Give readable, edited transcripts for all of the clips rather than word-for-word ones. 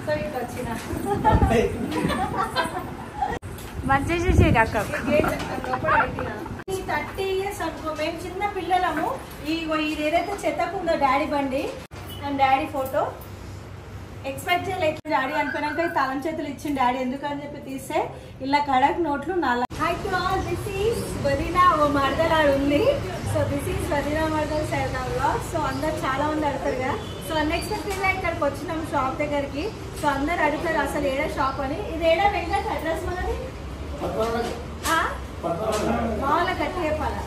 So ఇటు వచ్చిన మంచిగా చూసే అక్క 30 years అనుకో మేము చిన్న పిల్లలము. ఇది ఏదైతే చెత్తకుందో డాడీ బండి అండ్ డాడీ ఫోటో ఎక్స్పెక్ట్ చేయలేదు. డాడీ అనుకున్నాక తాళం చేతులు ఇచ్చింది డాడీ ఎందుకని చెప్పి తీస్తే ఇలా కడక్ నోట్లు 4. High to all, this is వదినా ఓ మర్దల్ ఉంది. సో దిస్ ఈస్ వదినా మర్దల్ సైనా. సో అందరు చాలా మంది అడుగుతారు కదా. సో అన్ఎక్స్పెక్టెడ్ గా ఇక్కడికి వచ్చినాం షాప్ దగ్గరికి. సో అందరు అడుగుతారు అసలు ఏడా షాప్ అని. ఇది ఏడా వెంకట్ అడ్రస్ మనది మామూలుగా కట్టి చెప్పాలా.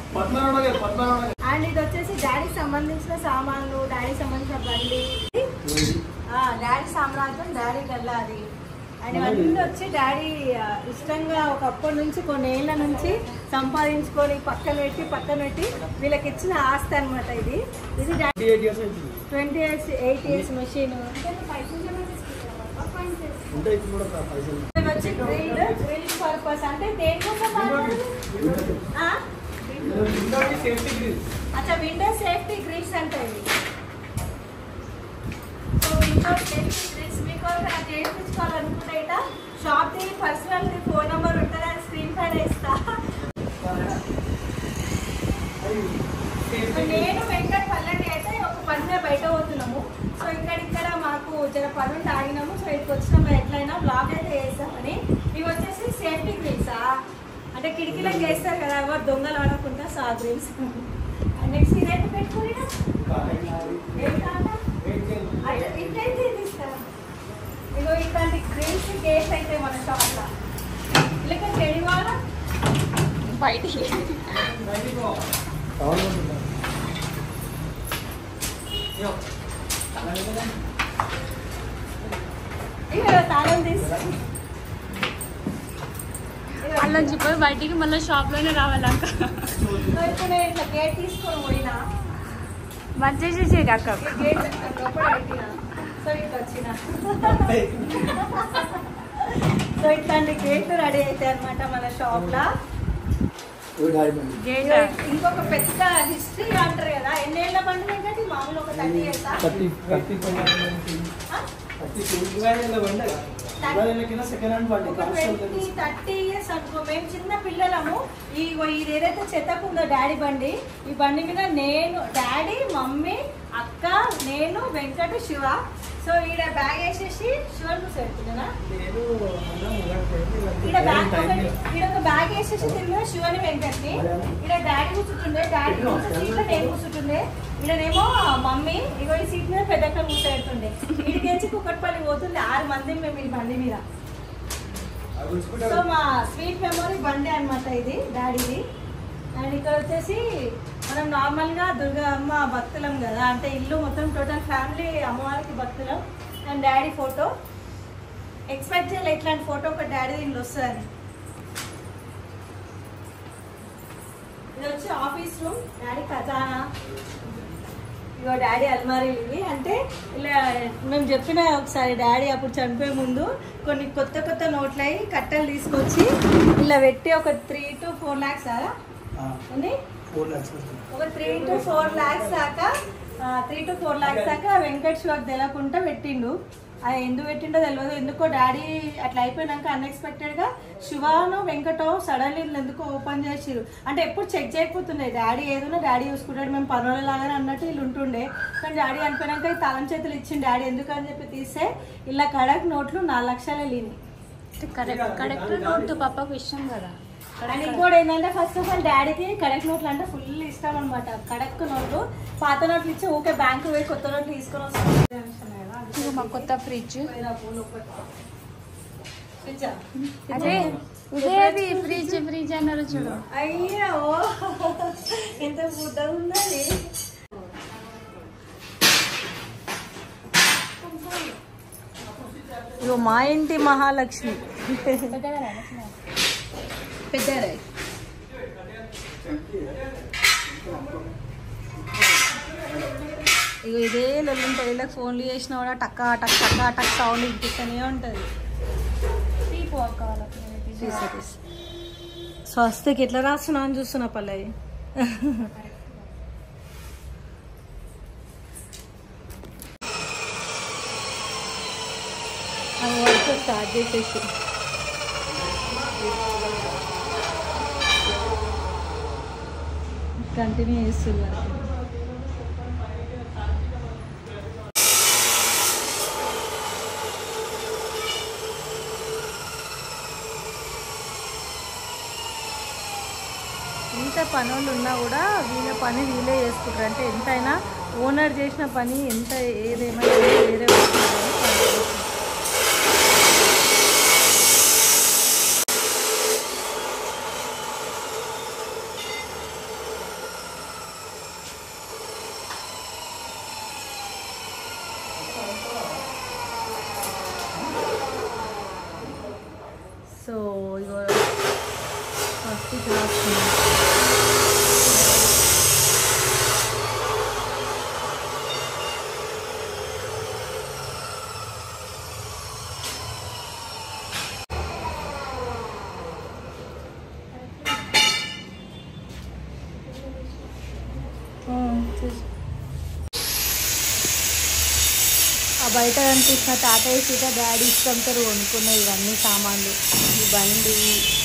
అండ్ ఇది వచ్చేసి డాడీకి సంబంధించిన సామాన్లు, డాడీకి సంబంధించిన బండి, డాడీ సామ్రాజ్యం, డాడీ గల్లా అది. అండ్ ఇవన్నీ వచ్చి డాడీ ఇష్టంగా ఒకప్పటి నుంచి కొన్ని ఏళ్ళ నుంచి సంపాదించుకొని పక్కన పెట్టి వీళ్ళకి ఇచ్చిన ఆస్తి అనమాట. ఇది 28 years మెషిన్. వచ్చి గ్రిల్ పర్పస్ అంటే దేనికోసం? అచ్చా, విండో సేఫ్టీ గ్రిల్స్ అంటే ఇవి. సో విండో సేఫ్టీ గ్రిల్స్ మీకు చేయించుకోవాలనుకుంటే ఇట shop the personal phone number ఉంటుంది, అది స్క్రీన్ పైన ఇస్తా. నేను వెంకట్ పల్లెకి అయితే ఒక పని మీద బయట పోతున్నాము. సో ఇక్కడ మాకు జర పని ఉంటే ఆగినాము. సో ఇక్కడికి వచ్చినాము, ఎట్లయినా బ్లాగ్ అయితే వేసామని. ఇవి వచ్చేసి సేఫ్టీ గ్రిల్సా అంటే కిటికీలకు చేస్తారు కదా, ఎవరు దొంగలు ఆడకుండా. సో ఆ గ్రిల్స్. నెక్స్ట్ ఇదైతే పెట్టుకుని ఇట్లయితే తీస్తారా ఇగో ఇట్లాంటి గ్రిల్స్ గేట్స్ అయితే మన షాప్లో లేక చెడి వాళ్ళ బయటికి తాళం తీసి అలా చెప్పి బయటికి మళ్ళీ షాప్ లోనే రావాలక్క. ఇప్పుడు నేను ఇట్లా గేట్ తీసుకొని పోయినా మంచిగా చూసే అక్క గేట్ లోపల పెట్టినా. సో ఇట్లా వచ్చిన. సో ఇట్లాంటి గేట్లు రెడీ అవుతాయి అనమాట మన షాప్ లా. ఇంకొక పెద్ద హిస్టరీ అంటారు కదా. ఎన్నేళ్ల బండి ఏంటంటే మామూలు ఒక 30 years. 30 years అనుకో మేము చిన్న పిల్లలము. ఇది ఏదైతే చెత్తకుందో డాడీ బండి, ఈ బండి మీద నేను, డాడీ, మమ్మీ, అక్క, నేను, వెంకట, శివ. సో ఈడ బ్యాగ్ వేసేసి శివన్ కూర్చోబెడుతున్నా. ఈడ ఒక బ్యాగ్ వేసేసి తిరిగిన శివని వెంకట్ని. ఈడ డాడీ కూర్చుంటుండే, డాడీ సీట్ లో నేను కూర్చుంటుండే. ఈడనేమో మమ్మీ ఇగో ఈ సీట్ మీద పెద్దక్క కూర్చోబెడుతుండే. ఈడికి వచ్చి కుక్కట్పల్లి పోతుండే 6 మంది మేము ఈ బండి మీద. సో మా స్వీట్ మెమరీ బండి అనమాట ఇది డాడీది. అండ్ ఇక్కడ వచ్చేసి మనం నార్మల్గా దుర్గా అమ్మ భక్తులం కదా, అంటే ఇల్లు మొత్తం టోటల్ ఫ్యామిలీ అమ్మవారికి భక్తులం. అండ్ డాడీ ఫోటో ఎక్స్పెక్ట్ చేయాలి ఇట్లాంటి ఫోటో ఒక డాడీ దీనిలో వస్తుందని. ఇది వచ్చి ఆఫీస్ రూమ్, డాడీ ఖజానా, ఇగో డాడీ అల్మారీలు ఇవి. అంటే ఇలా మేము చెప్పిన ఒకసారి డాడీ అప్పుడు చనిపోయే ముందు కొన్ని కొత్త నోట్లు అయ్యి కట్టలు తీసుకొచ్చి ఇలా పెట్టి ఒక 3 to 4 lakhs దాకా ఒక 3 to 4 lakhs దాకా వెంకట్ శివకు తెలకుండా పెట్టిండు. అది ఎందుకు పెట్టిండో తెలియదు. ఎందుకో డాడీ అట్లా అయిపోయినాక అన్ఎక్స్పెక్టెడ్గా శివాను వెంకటో సడన్లీ ఎందుకో ఓపెన్ చేసిరు. అంటే ఎప్పుడు చెక్ చేయకపోతుండే డాడీ, ఏదైనా డాడీ చూసుకుంటాడు, మేము పర్వాలేలాగానే అన్నట్టు వీళ్ళు ఉంటుండే. కానీ డాడీ అనుకున్నాక తాళం చేతులు ఇచ్చింది డాడీ ఎందుకని చెప్పి తీస్తే ఇలా కడక్ నోట్లు 4 లక్షలు వెళ్ళినాయి. కరెక్ట్ నోట్ పాపకు ఇష్టం కదా. అండ్ ఇంకోటి ఏంటంటే ఫస్ట్ ఆఫ్ ఆల్ డాడీకి కడక్ నోట్లు అంటే ఫుల్ ఇష్టం అనమాట. కడక్ నోట్లు, పాత నోట్లు ఇచ్చి ఊకే బ్యాంకు పోయి కొత్త నోట్లు తీసుకొని వస్తాం. మా కొత్త ఫ్రిడ్జ్ అదే ఇదేది ఫ్రిడ్జ్ అన్నారు చూడు. అయ్యో ఎంత బుడ్డ ఉందని. ఇగో మా ఇంటి మహాలక్ష్మి పెద్దరాయ్. ఇగో ఇదే లొల్లుంటుంది. వీళ్ళకి ఫోన్లు చేసినా కూడా టక్కా టక్ టక్కా టక్ సౌండ్ ఇంటిస్తూనే ఉంటుంది. స్వస్తికి ఎట్లా రాస్తున్నా అని చూస్తున్నా పల్లవి. వర్క్ స్టార్ట్ చేసేసి కంటిన్యూ చేస్తున్నారు. ఎంత పనులు ఉన్నా కూడా వీళ్ళ పని వీళ్ళే చేసుకుంటారు. అంటే ఎంతైనా ఓనర్ చేసిన పని ఎంత ఏదేమైనా వేరే సో ఇగో ఫస్ట్ క్లాస్ బయట కనిపిస్తున్న టాటా ఏసీ డాడీ ఇష్టంతో కొనుక్కున్నాయి. ఇవన్నీ సామాన్లు, ఈ బండి,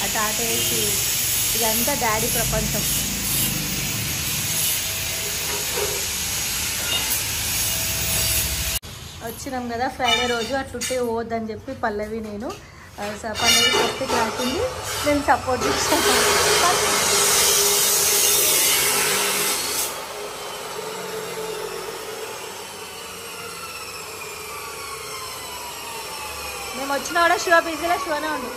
ఆ టాటా ఏసీ, ఇదంతా డాడీ ప్రపంచం. వచ్చినాం కదా ఫ్రైడే రోజు, అట్లుంటే పోవద్దని చెప్పి పల్లవి నేను పల్లవి సపోర్ట్కి రాసింది, నేను సపోర్ట్ ఇచ్చాను. మేము వచ్చినా కూడా శివ బిజీలో శివనే ఉండు.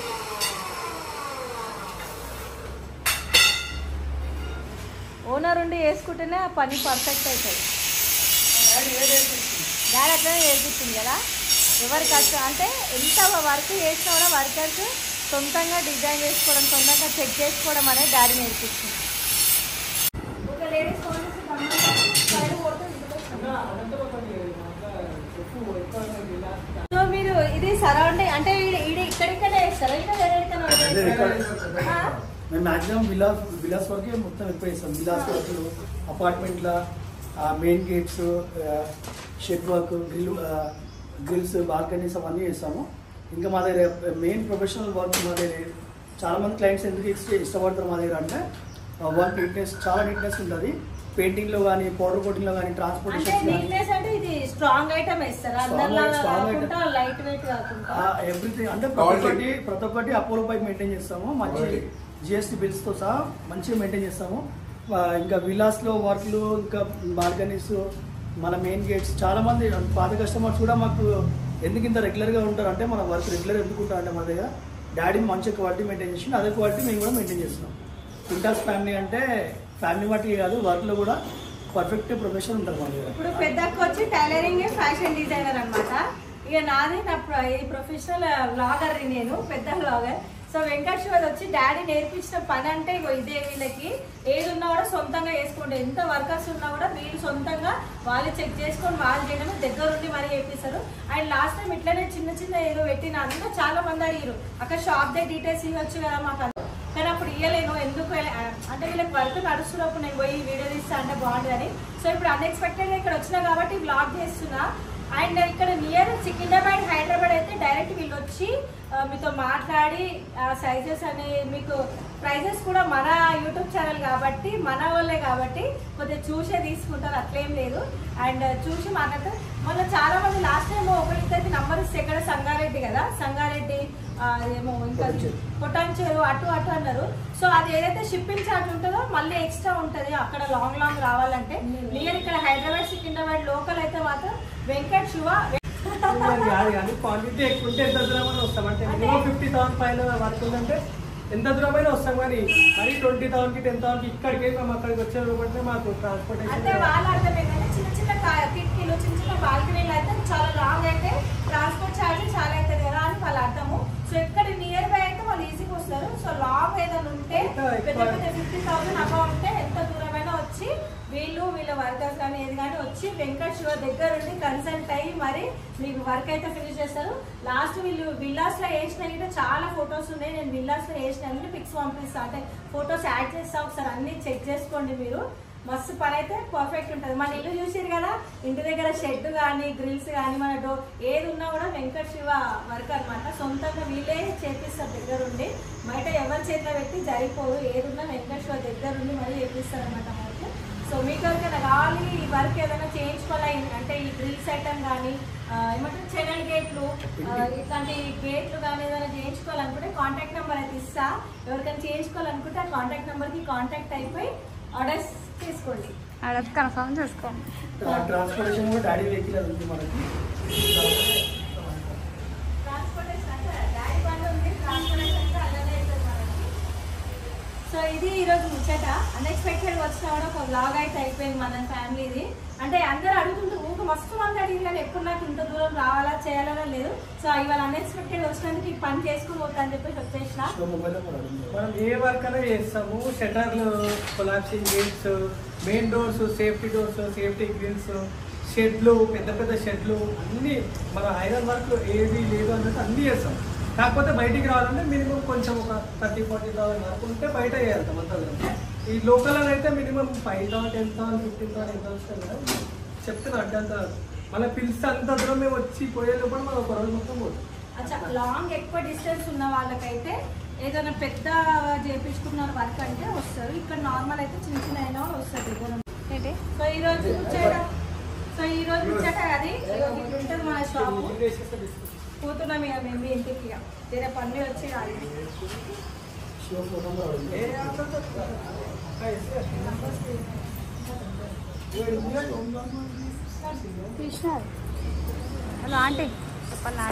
ఓనర్ ఉండి వేసుకుంటేనే ఆ పని పర్ఫెక్ట్ అవుతుంది. డాడీ అట్లనే నేర్పిస్తుంది కదా. ఎవరి కష్టం అంటే ఎంత వర్క్ చేసినా కూడా వర్కర్స్ సొంతంగా డిజైన్ చేసుకోవడం, సొంతంగా చెక్ చేసుకోవడం అనేది డాడీ నేర్పిస్తుంది. సో మీరు ఇది సరౌండింగ్ అంటే ఇక్కడిక్కడే వేస్తారా? మేము మాక్సిమం విలాస్ వరకే మొత్తం ఎక్కువ వేస్తాం. విలాస్ వర్క్లు, అపార్ట్మెంట్ల main gates, shed work, grills, balconies అవన్నీ వేస్తాము. ఇంకా మా దగ్గర మెయిన్ ప్రొఫెషనల్ వర్క్ మా దగ్గర చాలా మంది క్లయింట్స్ ఎందుకు ఇష్టపడతారు మా దగ్గర అంటే వర్క్ నీట్నెస్, చాలా నీట్నెస్ ఉంటుంది. పెయింటింగ్ లో కానీ, పౌడర్ కోటింగ్ లో కానీ, ట్రాన్స్పోర్టేషన్ ఎవ్రీథింగ్ అంటే ప్రతి ఒక్కటి అపోలో పైకి మెయింటైన్ చేస్తాము. మంచి జిఎస్టీ బిల్స్ తో సహా మంచిగా మెయింటైన్ చేస్తాము. ఇంకా విలాస్ లో వర్క్లు, ఇంకా బాల్కనీస్, మన మెయిన్ గేట్స్, చాలా మంది పాత కస్టమర్స్ కూడా మాకు ఎందుకు ఇంత రెగ్యులర్ గా ఉంటారు అంటే మన వర్క్ రెగ్యులర్ ఎందుకు ఉంటారు అంటే మా దగ్గర డాడీ మంచి క్వాలిటీ మెయింటైన్ చేసి అదే క్వాలిటీ మేము కూడా మెయింటైన్ చేస్తున్నాం. ఇంటాస్ ఫ్యామిలీ అంటే ఫ్యామిలీ బట్టి కాదు, వర్క్ లో కూడా పర్ఫెక్ట్ ప్రొఫెషన్ ఉంటారు మన దగ్గర. ఇప్పుడు పెద్దకు వచ్చి టైలరింగ్, ఫ్యాషన్ డిజైనర్ అనమాట. ఇక నాది ఈ ప్రొఫెషనల్ వ్లాగర్, నేను పెద్ద వ్లాగర్. సో వెంకట్ శివ వచ్చి డాడీ నేర్పించిన పని అంటే ఇదే. వీళ్ళకి ఏది ఉన్నా కూడా సొంతంగా వేసుకుంటే, ఎంత వర్కర్స్ ఉన్నా కూడా వీళ్ళు సొంతంగా వాళ్ళు చెక్ చేసుకొని వాళ్ళు చేయడం దగ్గరుండి మరీ చేపిస్తారు. అండ్ లాస్ట్ టైం ఇట్లనే చిన్న చిన్న ఏదో పెట్టిన అందులో చాలా మంది అడిగారు, అక్కడ షాప్ దే డీటెయిల్స్ ఇవ్వచ్చు కదా మాకు. కానీ అప్పుడు ఇవ్వలేను, ఎందుకు అంటే వీళ్ళకి వర్క్ నడుస్తున్నప్పుడు నేను పోయి వీడియో తీస్తా అంటే బాగుంటుందని. సో ఇప్పుడు అన్ఎక్స్పెక్టెడ్గా ఇక్కడ వచ్చినా కాబట్టి బ్లాగ్ చేస్తున్నా. అండ్ ఇక్కడ నియర్ సికింద్రాబాద్, హైదరాబాద్ అయితే డైరెక్ట్ వీళ్ళు వచ్చి మీతో మాట్లాడి సైజెస్ అని మీకు ప్రైజెస్ కూడా మన యూట్యూబ్ ఛానల్ కాబట్టి, మన వాళ్ళే కాబట్టి కొద్దిగా చూసే తీసుకుంటారు, అట్లేం లేదు. అండ్ చూసి మాట్లాడతారు. మళ్ళీ చాలా మంది లాస్ట్ టైం ఒకరిద్దరికి నంబర్ ఇస్తే ఇక్కడ సంగారెడ్డి కదా, సంగారెడ్డి ఏమో ఇంకా పొటాన్చేరు అటు అన్నారు. సో అది ఏదైతే షిప్పింగ్ ఛార్జ్ ఉంటుందో మళ్ళీ ఎక్స్ట్రా ఉంటుంది అక్కడ లాంగ్ రావాలంటే. నియర్ ఇక్కడ హైదరాబాద్, సికింద్రాబాద్ లోకల్ అయితే మాత్రం వెంకట్ శివ కాదు కానీ క్వాంటిటీ ఎక్కువ ఉంటే ఎంత దూరమైనా వస్తాం. అంటే మినిమం 50,000 పైన వర్క్ ఉందంటే ఎంత దూరమైనా వస్తాం. కానీ మరి 20,000 కి 10,000 కి ఇక్కడికి మేము అక్కడికి వచ్చే రూపంటే మాకు ట్రాన్స్పోర్టేషన్ అంటే వాళ్ళ అర్థం ఏంటంటే చిన్న చిన్న కిటికీలు, చిన్న చిన్న బాల్కనీలు అయితే చాలా లాంగ్ అయితే ట్రాన్స్పోర్ట్ ఛార్జ్ చాలా అవుతుంది కదా అని వాళ్ళ అర్థము. సో ఇక్కడ నియర్ బై అయితే వాళ్ళు ఈజీగా వస్తారు. సో లాంగ్ ఏదైనా ఉంటే పెద్ద 50,000 అబౌ ఉంటే ఎంత దూరమైనా వచ్చి వీళ్ళ వర్కర్స్ కానీ ఏది కానీ వచ్చి వెంకట్ శివ దగ్గర ఉండి కన్సల్ట్ అయ్యి మరి మీకు వర్క్ అయితే ఫినిష్ చేస్తారు. లాస్ట్ వీళ్ళు విల్లాస్ లో వేసిన చాలా ఫొటోస్ ఉన్నాయి. నేను విల్లాస్ లో వేసిన పిక్స్ పంపిస్తాను, అంటే ఫొటోస్ యాడ్ చేస్తా, ఒకసారి అన్ని చెక్ చేసుకోండి మీరు. మస్తు పని అయితే పర్ఫెక్ట్ ఉంటుంది. మన ఇల్లు చూసారు కదా, ఇంటి దగ్గర షెడ్ కానీ గ్రిల్స్ కానీ మన ఏది ఉన్నా కూడా వెంకట శివ వర్క్ అనమాట. సొంతంగా వీళ్ళే చేపిస్తారు దగ్గరుండి, బయట ఎవరి చేతిలో పెట్టి జరిపోదు. ఏది ఉన్నా వెంకట శివ దగ్గరుండి మళ్ళీ చేపిస్తారు అనమాట మనకి. సో మీకు ఎవరికైనా కావాలి ఈ వర్క్ ఏదైనా చేయించుకోవాలి అంటే ఈ గ్రిల్స్ ఐటమ్ కానీ ఏమంటారు చెనల్ గేట్లు ఇట్లాంటి గేట్లు కానీ ఏదైనా చేయించుకోవాలనుకుంటే కాంటాక్ట్ నెంబర్ అయితే ఇస్తా. ఎవరికైనా చేయించుకోవాలనుకుంటే ఆ కాంటాక్ట్ నెంబర్కి కాంటాక్ట్ అయిపోయి ఆర్డర్స్ తీసుకోండి. ఆర్డర్ కన్ఫర్మ్ చేసుకోండి. ట్రాన్స్పోర్టేషన్ కూడా డాడీ వెహికల్ ఉంది మనకి. ట్రాన్స్పోర్టేషన్ అంటే డాడీ బండి ఉంది, ట్రాన్స్పోర్టేషన్ అంటే అలానే అవుతుంది మనకి. సో ఇది ఈరోజు ముచ్చట. అన్ఎక్స్పెక్టెడ్ వచ్చిన కూడా ఒక బ్లాగ్ అయితే అయిపోయింది మన ఫ్యామిలీది. అంటే అందరూ అడుగుతుంటారు, ఊక మస్తు మంది అడిగింది కానీ ఎప్పుడు నాకు ఇంత దూరం రావాలా చేయాలనో లేదు. సో ఇవాళ అన్ఎక్స్పెక్టెడ్ వచ్చినందుకు ఈ పని చేసుకుని పోతా అని చెప్పేసి వచ్చేసిన. మనం ఏ వర్క్ అయినా చేస్తాము. షట్టర్లు, collapsing gates, main doors, safety doors, safety grills, షెడ్లు, పెద్ద పెద్ద షెడ్లు అన్నీ మన ఐరన్ వర్క్ ఏది లేదు అన్నట్టు అన్నీ చేస్తాం. కాకపోతే బయటికి రావాలంటే మినిమం కొంచెం ఒక 30,000-40,000 వరకు ఉంటే బయట చేయాలి మొత్తం. ఈ లోకల్ అయితే మినిమం 5,000, 10,000, 15,000 ఎంత వస్తుంది కదా చెప్తున్నా. అంటే అంత మన పిలిస్తే అంత దూరం మేము వచ్చి పోయే లోపల మనం ఒక రోజు మొత్తం పోతాం. అచ్చా లాంగ్ ఎక్కువ డిస్టెన్స్ ఉన్న వాళ్ళకైతే ఏదైనా పెద్ద చేపించుకున్న వర్క్ అంటే వస్తారు. ఇక్కడ నార్మల్ అయితే చిన్న చిన్న అయినా వస్తుంది. సో ఈ రోజు ముచ్చట అది ఉంటుంది మన షాపు. పోతున్నాం ఇక మేము ఇంటికి, వేరే పని వచ్చి రాలి. హలో ఆంటీ చెప్పండి.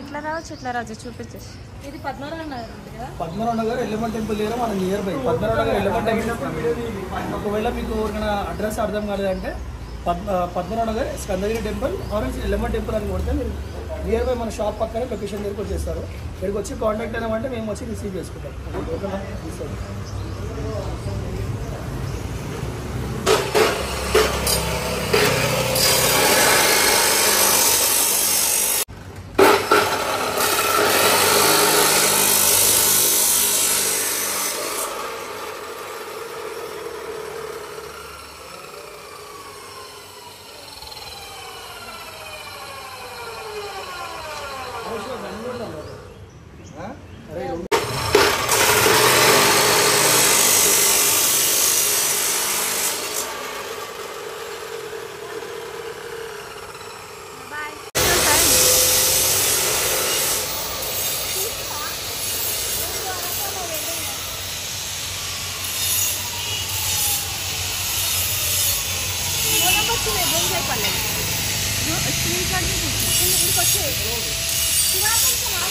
ఇట్లా రావచ్చు ఇట్లా రావచ్చు చూపించేసి. ఇది 16 నగర్ కదా, 16 నగర్ ఎల్లమ్మ టెంపుల్ దగ్గర మన near by 16 Nagar Yellamma temple. ఒకవేళ మీకు ఎవరికైనా అడ్రస్ అర్థం కాలేదంటే 16 Nagar Skandagiri temple orange Yellamma temple అని కొడితే మీరు నియర్ బై మన షాప్ పక్కనే లొకేషన్ దగ్గరికి వచ్చేస్తారు. ఇక్కడికి వచ్చి కాంటాక్ట్ అయినామంటే మేము వచ్చి రిసీవ్ చేసుకుంటాం. ఓకేనా?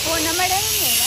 ఫోన్ నెంబర్ ఏమి లేదా?